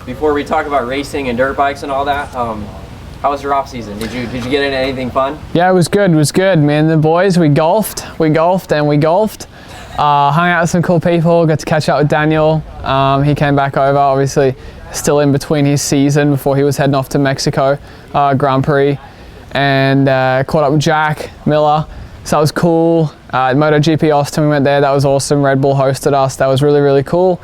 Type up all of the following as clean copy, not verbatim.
before we talk about racing and dirt bikes and all that, how was your off season? Did you get into anything fun? Yeah, it was good. It was good. Me and the boys, we golfed. Hung out with some cool people. Got to catch up with Daniel. He came back over, obviously still in between his season before he was heading off to Mexico Grand Prix, and caught up with Jack Miller. So that was cool. MotoGP Austin, we went there. That was awesome. Red Bull hosted us. That was really, really cool.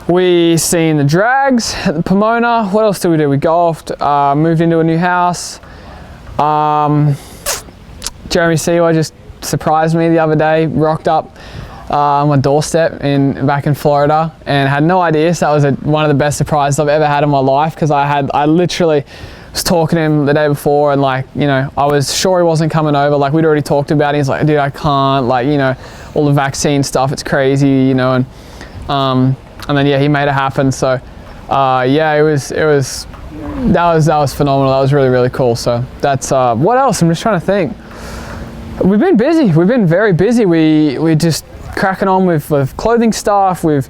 We seen the drags at the Pomona. What else did we do? We golfed, moved into a new house. Jeremy Seaway just surprised me the other day, rocked up on my doorstep back in Florida, and had no idea. So that was one of the best surprises I've ever had in my life, because I literally was talking to him the day before, and I was sure he wasn't coming over. We'd already talked about it. He's like, dude, I can't, all the vaccine stuff, it's crazy, and then yeah, he made it happen. So yeah, that was phenomenal. That was really, really cool. So that's what else? I'm just trying to think. We've been busy. We've been very busy. We just cracking on with clothing stuff, with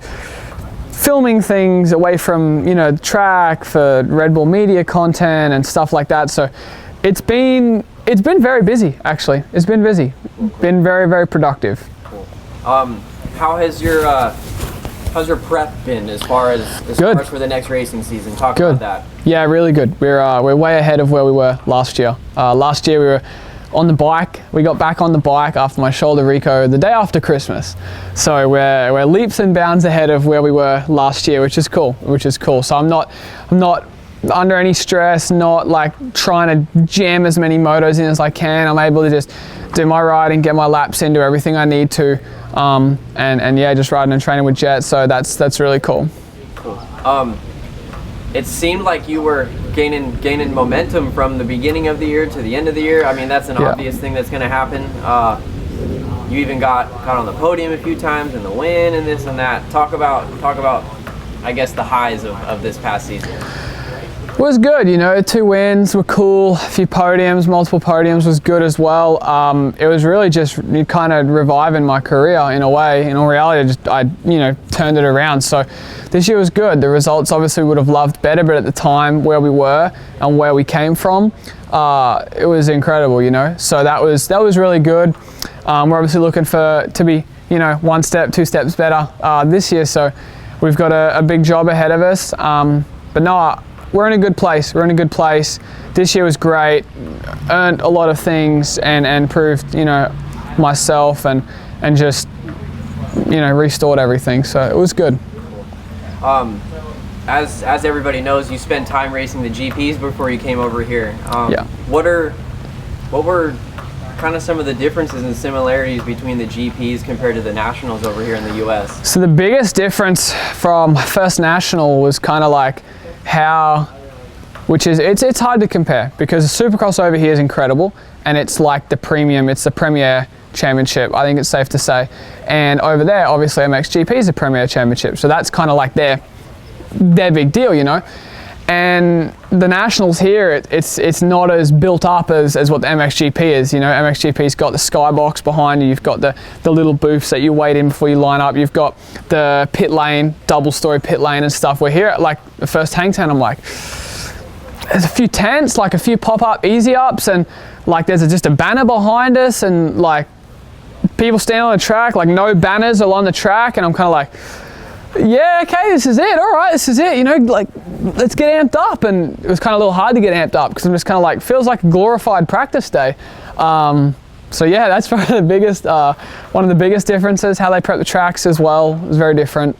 filming things away from the track for Red Bull media content and stuff like that. So it's been very busy, actually. It's been busy. Been very, very productive. Cool. How's your prep been as far as for the next racing season? Talk about that. Yeah, really good. We're way ahead of where we were last year. Last year we were on the bike. We got back on the bike after my shoulder reco the day after Christmas. So we're leaps and bounds ahead of where we were last year, which is cool. So I'm not under any stress, not trying to jam as many motos in as I can. I'm able to just do my riding, get my laps in, do everything I need to, and yeah, just riding and training with Jet. So that's really cool. Cool. It seemed like you were gaining momentum from the beginning of the year to the end of the year. I mean, that's an obvious thing that's going to happen. You even got on the podium a few times and the win and this and that. Talk about I guess the highs of this past season. It was good, 2 wins were cool, a few podiums, multiple podiums was good as well. It was really just kind of reviving my career in a way. In all reality, I turned it around. So this year was good. The results obviously would have loved better, but at the time where we were and where we came from, it was incredible, So that was really good. We're obviously looking to be, 1 step, 2 steps better this year. So we've got a big job ahead of us. But no, we're in a good place. This year was great. Earned a lot of things and proved, myself and just, restored everything. So it was good. As everybody knows, you spent time racing the GPs before you came over here. Yeah. What were kind of some of the differences and similarities between the GPs compared to the Nationals over here in the US? So the biggest difference from first National was kind of it's hard to compare, because the Supercross over here is incredible, and it's the premier championship, I think it's safe to say. And over there, obviously MXGP is a premier championship, so that's kind of their big deal, And the Nationals here, it's not as built up as what the MXGP is. MXGP's got the skybox behind you. You've got the little booths that you wait in before you line up. You've got the pit lane, double-story pit lane and stuff. We're here at the first hang tent. I'm there's a few tents, a few pop-up easy ups, and there's just a banner behind us, and people standing on the track, no banners along the track, and I'm kind of yeah, okay, this is it. All right, this is it. Let's get amped up. And it was kind of a little hard to get amped up, because I'm just kind of feels like a glorified practice day. So yeah, that's probably the biggest, one of the biggest differences. How they prep the tracks as well is very different.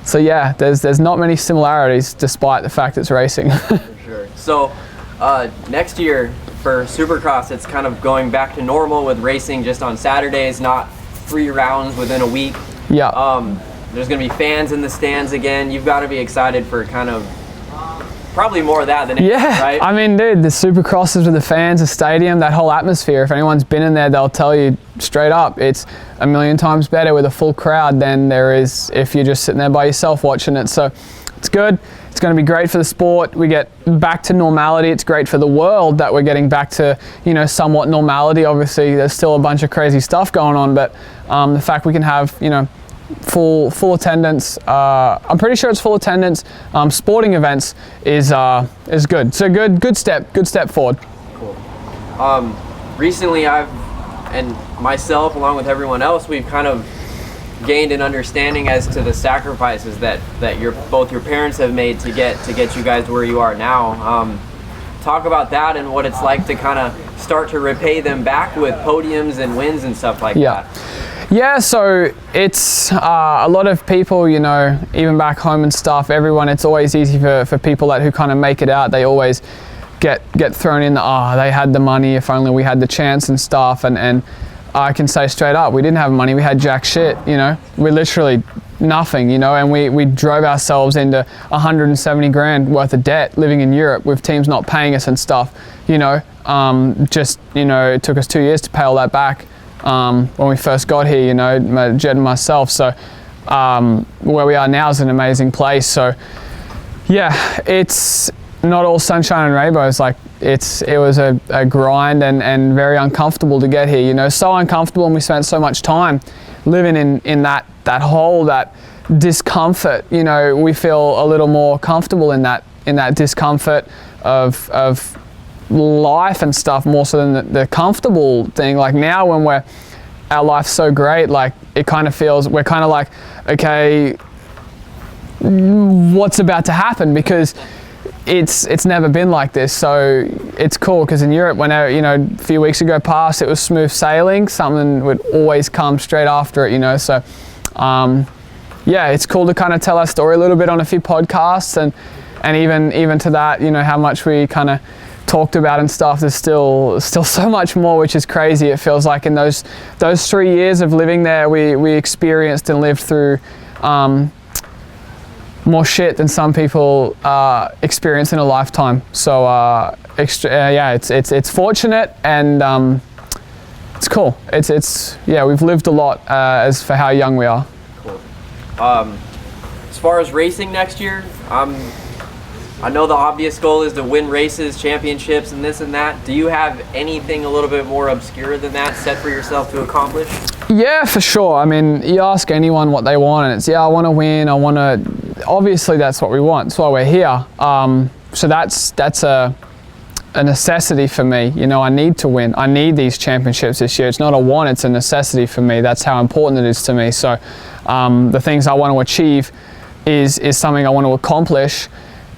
So yeah, there's not many similarities, despite the fact it's racing. For sure. So next year for Supercross, it's kind of going back to normal with racing just on Saturdays, not 3 rounds within a week. Yeah. There's going to be fans in the stands again. You've got to be excited for kind of probably more of that than anything, right? I mean, dude, the Supercrosses with the fans, the stadium, that whole atmosphere, if anyone's been in there, they'll tell you straight up, it's a million times better with a full crowd than there is if you're just sitting there by yourself watching it. So it's good. It's going to be great for the sport. We get back to normality. It's great for the world that we're getting back to, somewhat normality. Obviously, there's still a bunch of crazy stuff going on, but the fact we can have, full attendance. I'm pretty sure it's full attendance. Sporting events is good. So good step forward. Cool. Recently and myself, along with everyone else, we've kind of gained an understanding as to the sacrifices that both your parents have made to get you guys where you are now. Talk about that and what it's like to kind of start to repay them back with podiums and wins and stuff like that. Yeah, so it's a lot of people, you know, even back home and stuff, everyone, it's always easy for people who kind of make it out. They always get thrown in they had the money, if only we had the chance and stuff. And I can say straight up, we didn't have money, we had jack shit, you know. We literally nothing, you know, and we drove ourselves into 170 grand worth of debt living in Europe with teams not paying us and stuff, you know. Just, you know, it took us 2 years to pay all that back when we first got here, you know, Jed and myself. So where we are now is an amazing place. So yeah, it's not all sunshine and rainbows. Like it was a grind and very uncomfortable to get here, you know, so uncomfortable, and we spent so much time living in that hole, that discomfort. You know, we feel a little more comfortable in that discomfort of life and stuff, more so than the comfortable thing. Like now when our life's so great, like it kind of feels, we're kind of like, okay, what's about to happen? Because it's never been like this. So it's cool because in Europe, whenever, you know, a few weeks ago past, it was smooth sailing. Something would always come straight after it, you know. So yeah, it's cool to kind of tell our story a little bit on a few podcasts, and even to that, you know, how much we kind of talked about and stuff. There's still so much more, which is crazy. It feels like in those 3 years of living there, we experienced and lived through more shit than some people experience in a lifetime. So yeah, it's fortunate, and it's cool. It's yeah, we've lived a lot as for how young we are. Cool. As far as racing next year, I know the obvious goal is to win races, championships, and this and that. Do you have anything a little bit more obscure than that set for yourself to accomplish? Yeah, for sure. I mean, you ask anyone what they want, and it's, yeah, I want to win. I want to. Obviously, that's what we want. That's why we're here. So that's a necessity for me. You know, I need to win. I need these championships this year. It's not a want, it's a necessity for me. That's how important it is to me. So the things I want to achieve is something I want to accomplish.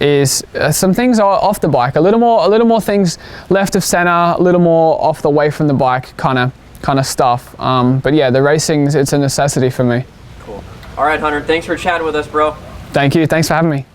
Is some things are off the bike, a little more things left of center, a little more off the way from the bike kind of stuff. But yeah, the racing, it's a necessity for me. Cool. All right, Hunter, thanks for chatting with us, bro. Thank you. Thanks for having me.